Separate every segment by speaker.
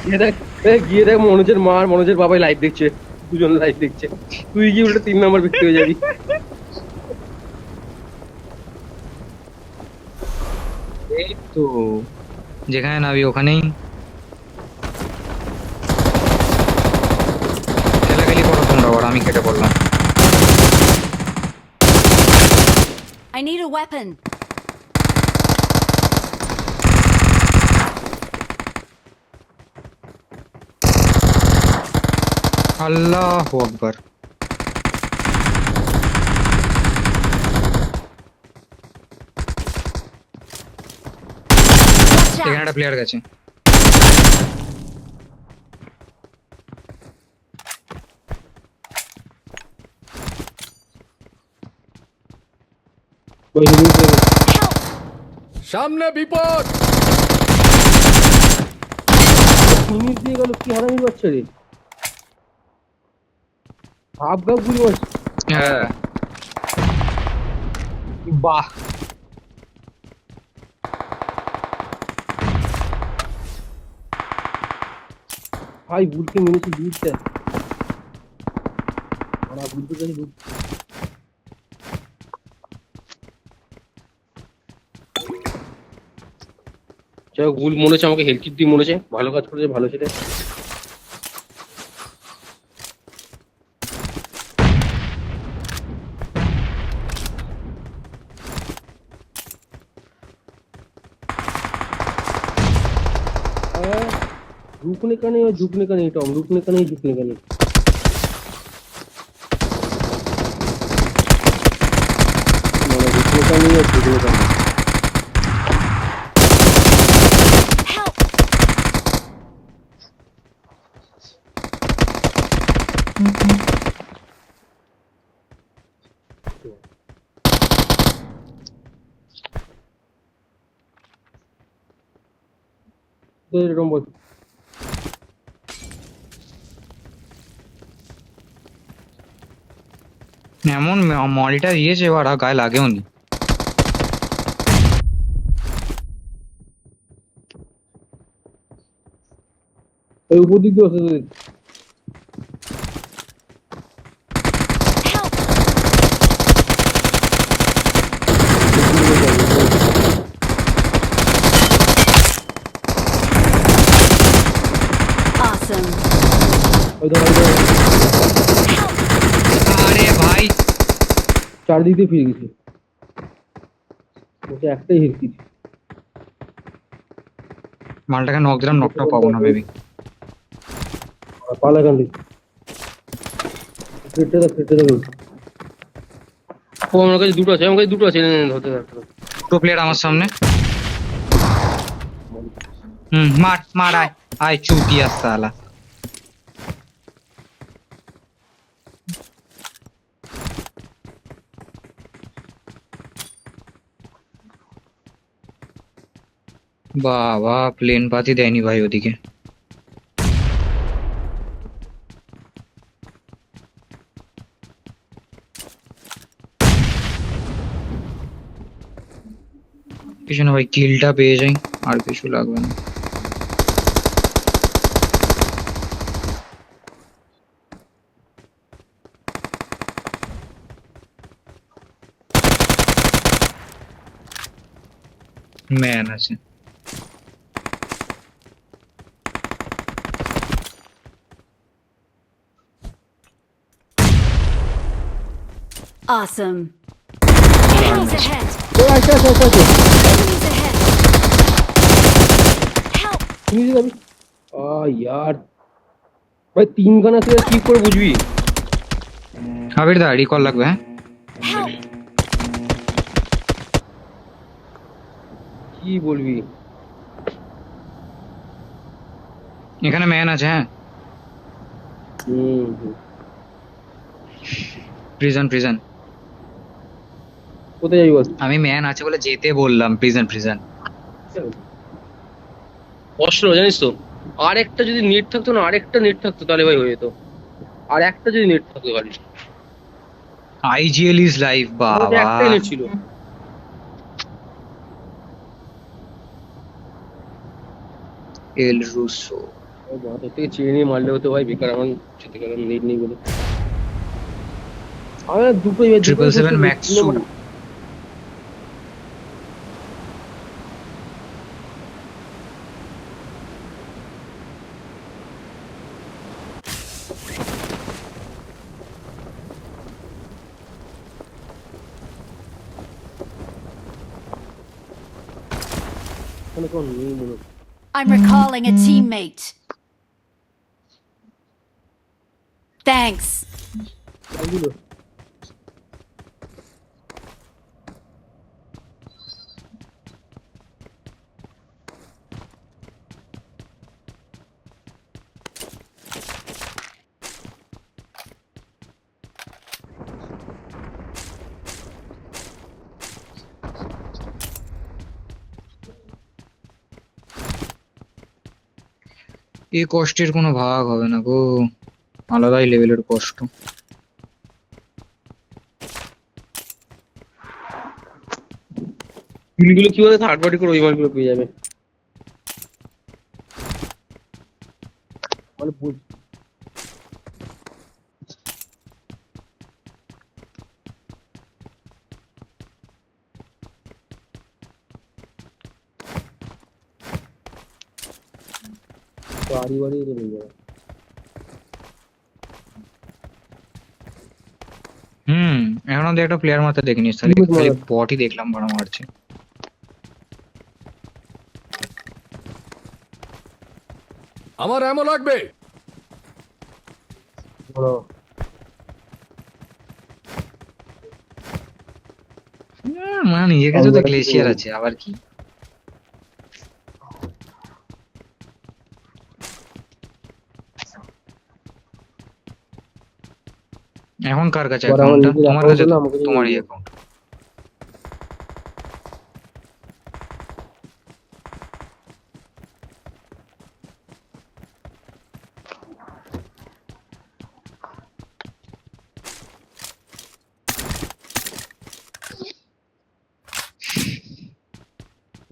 Speaker 1: গিয়ে দেখ, গিয়ে দেখ মনোজের মা আর মনোজের বাবাই লাইভ দেখছে, দুজন লাইভ দেখছে। তুই গিয়ে উল্টো 3 নম্বর ব্যক্তি হয়ে যাবি।
Speaker 2: এই তো যেখানে নাবি ওখানেই খেলাখেলি করো তোমরা, আবার আমি কেটে পড়লাম।
Speaker 3: I need a weapon.
Speaker 2: আল্লাহু আকবার।
Speaker 3: Watch
Speaker 2: এখানে
Speaker 3: out!
Speaker 2: একটা প্লেয়ার গেছে।
Speaker 1: ওই হিলিং করে
Speaker 3: Help!
Speaker 4: সামনে বিপদ।
Speaker 1: মিনিট দিয়ে গেল, কি হারামির বাচ্চা রে। হাফ গাপ গুলি মারছে।
Speaker 2: হ্যাঁ বাহ।
Speaker 1: ভাই বুলকে মেরেছি বুলটা। আমরা বুলতে জানি বুল। যাই হোক, ভুল মনে হচ্ছে আমাকে হেলথ কিট দিয়ে মনে হচ্ছে ভালো কাজ করেছে, ভালো ছেলে। रुकने का नहीं और झुकने का नहीं टॉम, रुकने का नहीं झुकने का नहीं। रुकने का नहीं और झुकने का नहीं।
Speaker 3: Help!
Speaker 1: दे रहा हूँ बस।
Speaker 2: এমন মলিটা দিয়েছে এবার আর গায়ে লাগেও নি।
Speaker 1: এই উপর দিক দিয়ে আসে।
Speaker 3: Help! Awesome.
Speaker 1: इधर इधर
Speaker 3: Help!
Speaker 2: আরে ভাই
Speaker 1: চারদিক দিয়ে ফিরে গেছে। ওটা একটাই হেলথ কিট।
Speaker 2: মালটাকে নক দিলাম, নকটাও পাবো না বেবি।
Speaker 1: পালা এখান থেকে। ফিরতে দাও, ফিরতে দাও। ও আমার কাছে দুটো আছে, আমার কাছে দুটো আছে, ধরতে ধরতে।
Speaker 2: দুটো প্লেয়ার আমার সামনে। মার মার, আয় আয় চুতিয়া সালা। বাবা প্লেন পাতি দেয়নি ভাই ওদিকে। কিছু না ভাই, কিলটা পেয়ে যাই, আর কিছু লাগবে না। ম্যান আছে।
Speaker 3: Awesome. Enemies ahead.
Speaker 1: ও আচ্ছা আচ্ছা আচ্ছা।
Speaker 3: Enemies ahead. Help!
Speaker 1: তুমি যে যাবি। यार ভাই তিন গানা তুই আর কি করে বুঝবি।
Speaker 2: আবির দা রিকল লাগবে হ্যাঁ।
Speaker 3: Help!
Speaker 1: কি বলবি।
Speaker 2: এখানে ম্যান আছে হ্যাঁ।
Speaker 1: হুম।
Speaker 2: Prison prison.
Speaker 1: কোথায় যাবি বল।
Speaker 2: আমি ম্যান আছে বলে যেতে বললাম, প্রিজন প্রিজন।
Speaker 1: কষ্ট জানিস তো, আর একটা যদি নেট থাকতো না, আরেকটা নেট থাকতো তাহলে ভাই হয়ে যেত। আর একটা যদি নেট থাকতো খালি।
Speaker 2: আইজিএল ইজ লাইভ
Speaker 1: আমার তো
Speaker 2: বাবা।
Speaker 1: একটাই নেট ছিল।
Speaker 2: এল রুসো।
Speaker 1: ওই মাথা থেকে চিড়ে নিয়ে মারলে হতো ভাই, বেকার আমার যেতে গেলাম নেট নেই বলে। আমি আর দুটোই দুটোই
Speaker 2: 777
Speaker 1: বসে
Speaker 2: ম্যাক্স
Speaker 1: তিনটে মারি। ওখানে কোনো নেই মনে হচ্ছে।
Speaker 3: I'm recalling a teammate. Thanks.
Speaker 1: ওইগুলো।
Speaker 2: এই কষ্টের কোনো ভাগ হবে না গো, আলাদাই লেভেলের কষ্ট।
Speaker 1: কিলগুলো কি বলে থার্ড পার্টি করে ওই মালগুলো পেয়ে যাবে মানে বাড়ি বাড়ি চলে যাবে।
Speaker 2: এখন অব্দি একটা প্লেয়ার মারতে দেখিনি, খালি
Speaker 1: Teammate
Speaker 2: খালি
Speaker 1: মারা।
Speaker 2: বটই দেখলাম ভাড়া মারছে।
Speaker 4: আমার এমন লাগবে।
Speaker 1: বড়।
Speaker 2: মানে নিজের কাছে তো গ্লেশিয়ার আছে, আবার কি। এখন কার কাছে
Speaker 1: পরে আমার
Speaker 2: অ্যাকাউন্টটা?
Speaker 1: নিজের
Speaker 2: তোমার
Speaker 1: account
Speaker 2: কাছে
Speaker 1: হলে
Speaker 2: তো,
Speaker 1: আমাকে দিয়ে
Speaker 2: তোমারই
Speaker 1: দিবে।
Speaker 2: অ্যাকাউন্ট।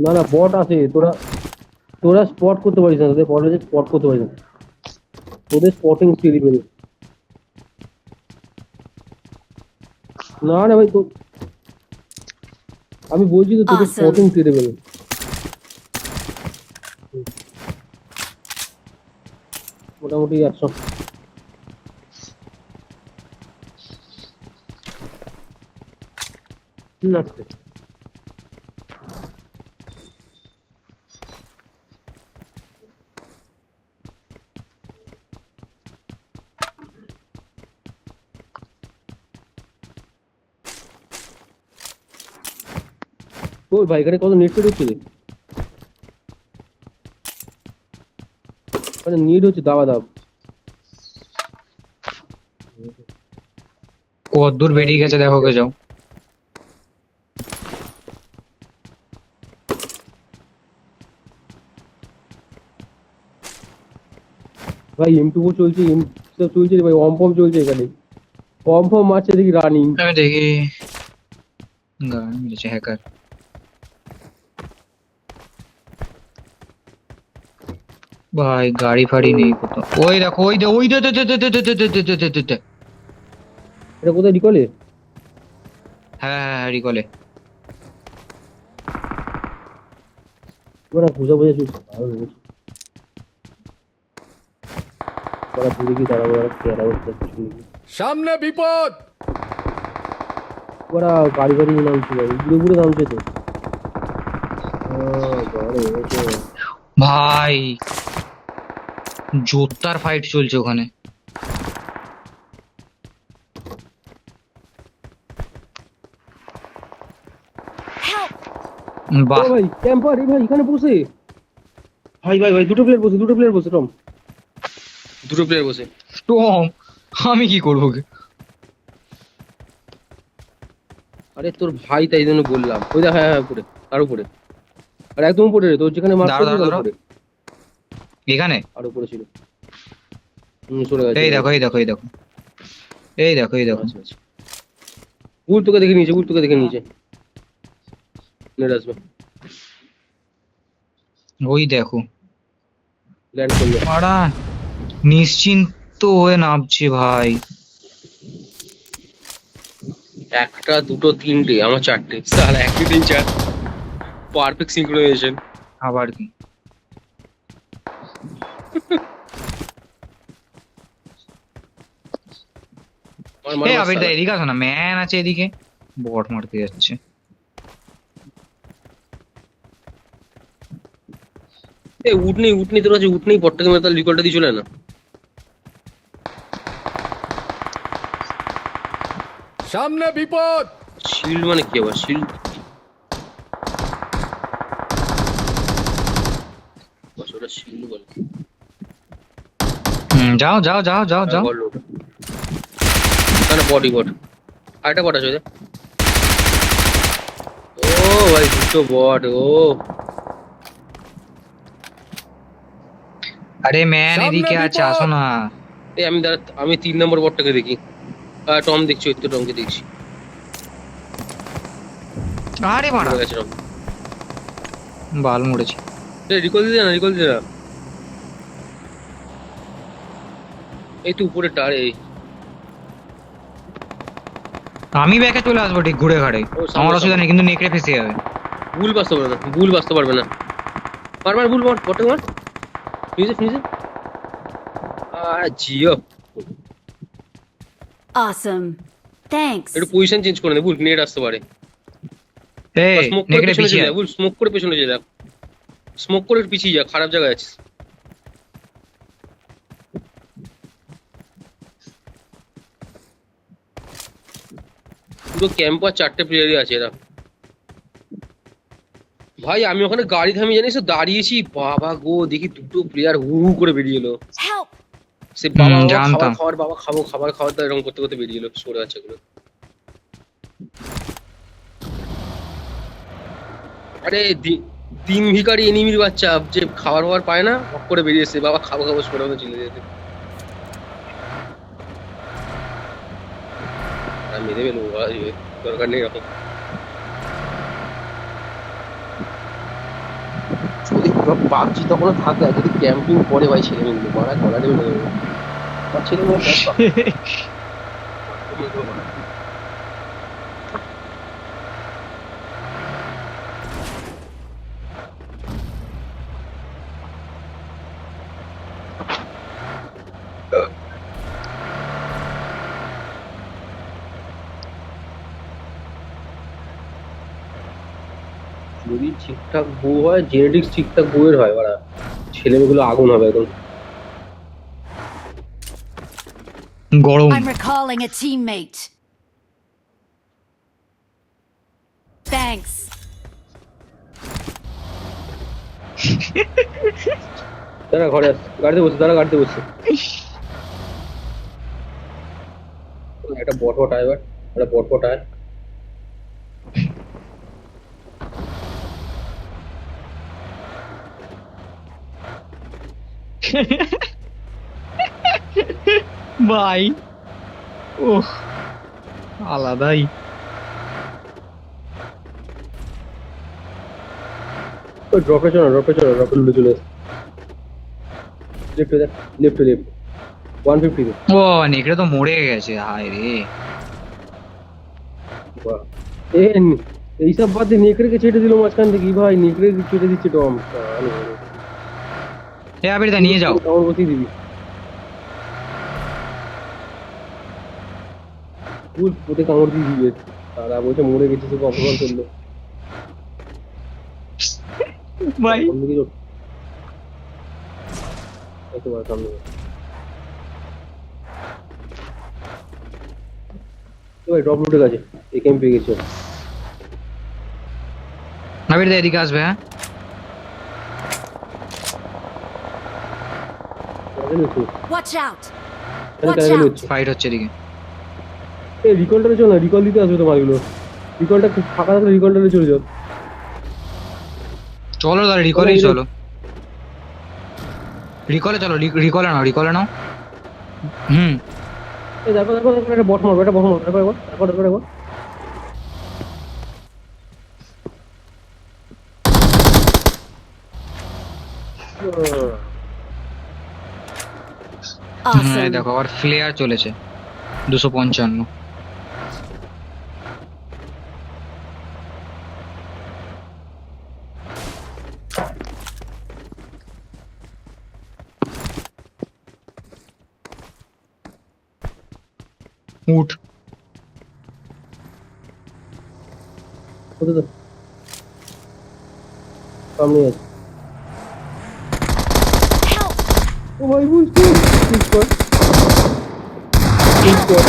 Speaker 1: না না বট আছে, তোরা তোরা স্পট করতে পারিস না, তোদের বট আছে স্পট করতে পারিস না, তোদের স্পটিং টেরিবল। না না ভাই তো আমি বলছি তো তোদের
Speaker 3: Awesome.
Speaker 1: Spotting terrible. মোটামুটি 100। না ওই ভাই এখানে কত নেট পেট হচ্ছে রে, মানে নিড হচ্ছে দাবা দাব।
Speaker 2: কতদূর বেরিয়ে গেছে দেখো, কে যাও।
Speaker 1: ভাই M2 চলছে, এম চলছে রে ভাই, পম চলছে এখানে, পম মারছে দেখি রানিং।
Speaker 2: আমি দেখি গান মিলেছে হ্যাকার। ভাই গাড়ি ফাড়ি নেই কোথাও। ওই দেখো, ওই দে, ওই দে দে দে দে দে দে দে দে দে দে দে দে।
Speaker 1: এটা কোথায় রিকলে?
Speaker 2: হ্যাঁ হ্যাঁ হ্যাঁ, রিকলে।
Speaker 1: ওরা বুঝা বুঝা চলছে ভালো লেগেছে। ওরা দূরে গিয়ে দাঁড়াবো, ওরা চেহারা করতে শুনি।
Speaker 4: সামনে বিপদ।
Speaker 1: ওরা গাড়ি গাড়ি নামছে ভাই, ঘুরে ঘুরে নামছে তো। জলে এসে
Speaker 2: ভাই জোরদার ফাইট চলছে ওখানে।
Speaker 3: Help!
Speaker 2: বাহ,
Speaker 1: ভাই ক্যাম্পার ভাই এখানে বসে, ভাই ভাই ভাই দুটো প্লেয়ার বসে, দুটো প্লেয়ার বসে টম, দুটো প্লেয়ার বসে।
Speaker 2: টম আমি কি করবো গে?
Speaker 1: আরে তোর ভাই তাই জন্য বললাম, ওই দেখ, হ্যাঁ হ্যাঁ উপরে, আর উপরে, আর একদম উপরে রে, তোর যেখানে মার্ক
Speaker 2: দাঁড়াও,
Speaker 1: করছিস
Speaker 2: দাঁড়াও,
Speaker 1: উপরে,
Speaker 2: এখানে।
Speaker 1: আর উপরে ছিল। সরে গেছে।
Speaker 2: এই দেখো, এই দেখো, এই দেখো, এই দেখো, এই দেখো।
Speaker 1: আচ্ছা আচ্ছা, উল তোকে দেখে নিয়েছে, উল তোকে দেখে নিয়েছে, নেট আসবে।
Speaker 2: ওই দেখো,
Speaker 1: ল্যান্ড করলো।
Speaker 2: মারা নিশ্চিন্ত হয়ে নামছে ভাই।
Speaker 5: একটা দুটো তিনটে, আমার চারটে, সালা 1 2 3 4, পারফেক্ট সিঙ্ক্রোনাইজেশন।
Speaker 2: আবার কি?
Speaker 5: মার
Speaker 2: এ
Speaker 5: মার
Speaker 2: আবির দা
Speaker 5: সালা।
Speaker 2: এদিকে আসো না, ম্যান আছে এদিকে, বট মারতে যাচ্ছে।
Speaker 5: এ উঠ নেই তোর কাছে, উঠ নেই, বটটাকে মেরে তার রিকলটা দিয়ে চলে না।
Speaker 4: সামনে বিপদ।
Speaker 5: শিল্ড মানে কি আবার শিল্ড? ওটা শিল্ড বলে।
Speaker 2: যাও যাও যাও যাও যাও।
Speaker 5: বল ওটা না না, বডি বট। আরেকটা বট আছে ওদের। ও ভাই দুটো বট। ও
Speaker 2: আরে ম্যান
Speaker 4: সামনে
Speaker 2: এদিকে আছে,
Speaker 4: বিপদ!
Speaker 2: আসো না।
Speaker 5: এই আমি 3 নম্বর বটটাকে দেখি। টম দেখছি, ওই তো টমকে দেখছি।
Speaker 2: আরে মারা,
Speaker 5: মরে গেছে টম।
Speaker 2: বাল মরেছি।
Speaker 5: রিকল দিতে না, রিকল দিতে না। এই তো উপরে টারে।
Speaker 2: আমি ব্যাকে চলে আসবো ঠিক ঘুরে ঘাড়ে,
Speaker 5: ও, সামনে,
Speaker 2: আমার অসুবিধা
Speaker 5: সামনে।
Speaker 2: নেই, কিন্তু নেকড়ে ফেসে যাবে।
Speaker 5: ভুল বাঁচতে পারবে না, ভুল বাঁচতে পারবে না। মার ভুল মার, বটটাকে মার। ফিনিশে ফিনিশে। জিও।
Speaker 3: Awesome. Thanks.
Speaker 5: একটু পজিশন চেঞ্জ করে নে, ভুল নেট আসতে পারে।
Speaker 2: এই
Speaker 5: স্মোক করে
Speaker 2: নেকড়ে
Speaker 5: পেছনে
Speaker 2: পিছিয়ে
Speaker 5: চলে যা, ভুল স্মোক করে পেছনে চলে যা। স্মোক করে পিছিয়ে যা, খারাপ জায়গায় আছিস। পুরো ক্যাম্প আর 4টে প্লেয়ারই আছে এরা। ভাই আমি ওখানে গাড়ি থামিয়ে জানিস তো দাঁড়িয়েছি, বাবা গো দেখি দুটো প্লেয়ার হু হু করে বেরিয়ে এলো।
Speaker 3: Help.
Speaker 5: সে বাবা বাবা
Speaker 2: জানতাম।
Speaker 5: খাবার বাবা খাবো, খাবার খাওয়ার তো এরকম করতে করতে বেরিয়ে এলো, সরে আছে গুলো। আরে দিন ভিখারি এনিমির বাচ্চা, যে খাবার ফাবার পায় না, হক করে বেরিয়ে এসে বাবা খাবো খাবো সরে মতো চলে যেতে। আর মেরে ফেলবো ভাই, দরকার নেই এরকম। যদি পাবজি তখন থাকে, আর যদি ক্যাম্পিং করে ভাই ছেলে মেয়ে মারা গলা দেবে মেরে দেবে। আর ছেলে মেয়ে যদি ঠিকঠাক বউ হয়, জেনেটিক্স ঠিকঠাক বউয়ের হয়, ওরা ছেলে মেয়েগুলো আগুন হবে একদম।
Speaker 2: গরম।
Speaker 3: I'm recalling a teammate. Thanks.
Speaker 1: তারা ঘরে আসছে, গাড়িতে বসে, তারা গাড়িতে বসছে। একটা বট আয়, এবার একটা বট আয়।
Speaker 2: ভাই ওহ, আলাদাই।
Speaker 1: ওই ড্রপে চলো, ড্রপে লুটে চলে এসছে। লেফট দেখ, লেফট 150 তে।
Speaker 2: ও নেকড়ে তো মরে গেছে, হায় রে।
Speaker 1: বাহ। এইসব বাদ দিয়ে নেকড়েকে ছেটে দিল মাঝখান থেকে, ভাই নেকড়ে ছেটে দিচ্ছে টম।
Speaker 2: এ আবির দা নিয়ে যাও।
Speaker 1: কামড় বসিয়ে দিবি। ভুল ওতে কামড় দিয়ে দিবি। তারা বলছে মরে গেছে, সে অপমান করলো।
Speaker 2: ভাই
Speaker 1: অন্যদিকে চল। এই তো ভাই সামনে। ভাই ড্রপ লুটে গেছে, একেএম পেয়ে গেছে।
Speaker 2: আবির দা এদিকে আসবে। হ্যাঁ
Speaker 3: Watch out. Watch out.
Speaker 2: Fight হচ্ছে এদিকে।
Speaker 1: এই রিকলটারে চল না, রিকল দিতে আসবে তো মালগুলো। রিকলটা ফাঁকা থাকলে রিকলটারে চলে যাও।
Speaker 2: চলো দাদা রিকলেই চলো, রিকলে চলো, রিকলে নাও।
Speaker 1: এই দেখো একটা বট মারবো, একবার।
Speaker 2: হ্যাঁ
Speaker 3: Awesome.
Speaker 2: দেখো আবার ফ্লেয়ার চলেছে 255। উঠ
Speaker 1: কোথায় তো সামনে আছে।
Speaker 3: Help!
Speaker 1: ও ভাই বুঝতে ঠিক কর ঠিক কর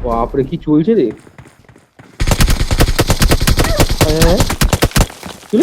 Speaker 1: বাপরে কি চলছে রে। হ্যাঁ ছিল